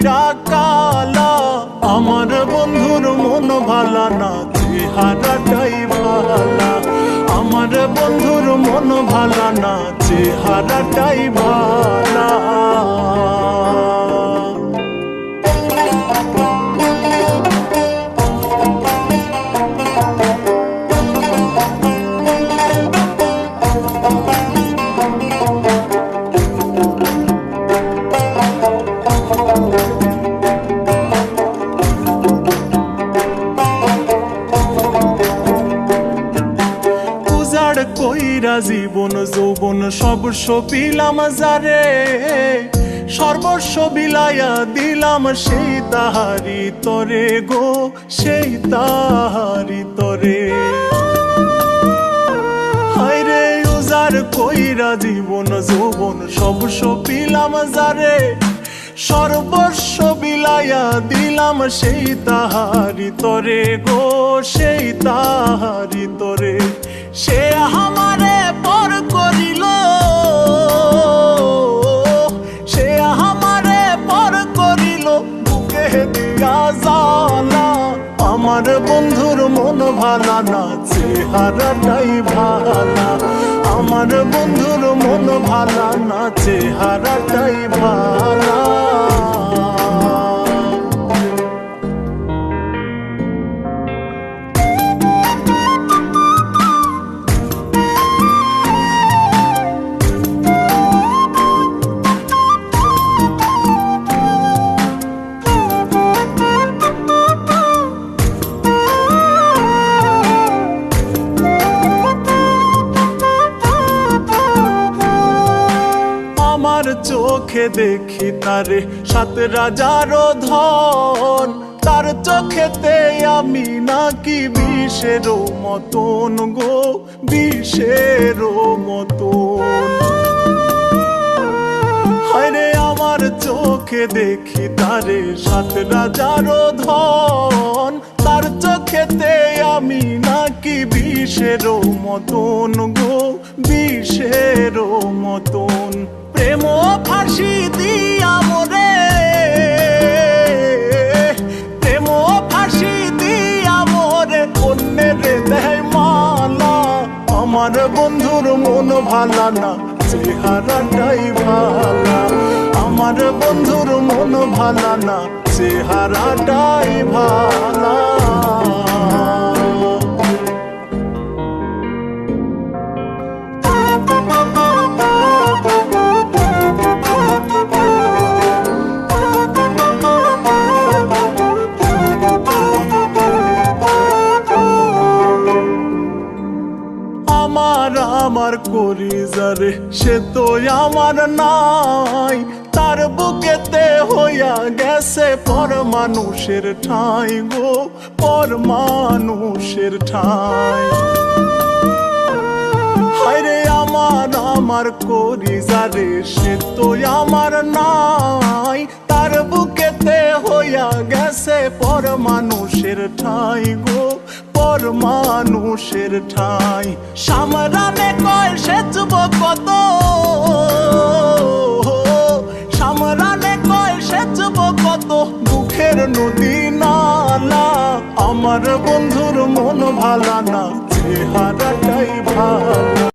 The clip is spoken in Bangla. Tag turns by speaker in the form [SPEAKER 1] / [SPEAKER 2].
[SPEAKER 1] কইরা কালা। আমার বন্ধুর মন ভালা না, চেহারাটাই ভালা। আমার বন্ধুর মন ভালা না, চেহারাটাই ভালা। কইরা জীবন যৌবন সর্বস্ব বিলাম যারে, সর্বস্ব বিলাইয়া দিলাম সেই তাহারি তরে গো, সেই তাহারি তরে। হায়রে উজার কইরা জীবন যৌবন সর্বস্ব বিলাম যারে, সর্বস্ব বিলাইয়া দিলাম সেই তাহারি তরে গো, সেই তাহারি তরে। সে আমারে পর করিল, সে আমারে পর করিল বুকে দিয়া জ্বালা। আমার বন্ধুর মন ভালা না, চেহারাটাই ভালা। আমার বন্ধুর মন ভালা না, চেহারাটাই ভালা। আমার চোখে দেখি তারে 7 রাজার ধন, তার চোখেতে আমি নাকি বিষের মতন গো, বিষের মতন। হায়রে আমার চোখে দেখি তারে 7 রাজার ধন, তার চোখেতে আমি নাকি বিষের মতন গো, বিষের মতন। প্রেম ফাঁসি দিয়া মোরে, প্রেম ফাঁসি দিয়া মোরে অন্যের দেয় মালা। আমার বন্ধুর মন ভালা না, চেহারাটাই ভালা। আমার বন্ধুর মন ভালা না, চেহারাটাই ভালা। আমার করি যারে সে তো আমার নাই, তার বুকেতে হইয়া গেছে পর মানুষের ঠাঁই গো, পর মানুষের ঠাঁই। হায়রে আমার করি যারে সে তো আমার নাই, তার বুকেতে হইয়া গেছে পর মানুষের ঠাঁই গো, পর মানুষের ঠাঁই। সামরানে কয় সেচব কত, সামরানে কয় সেচব কত দুঃখের নদী নালা। আমার বন্ধুর মন ভালা না, চেহারাটাই ভালা।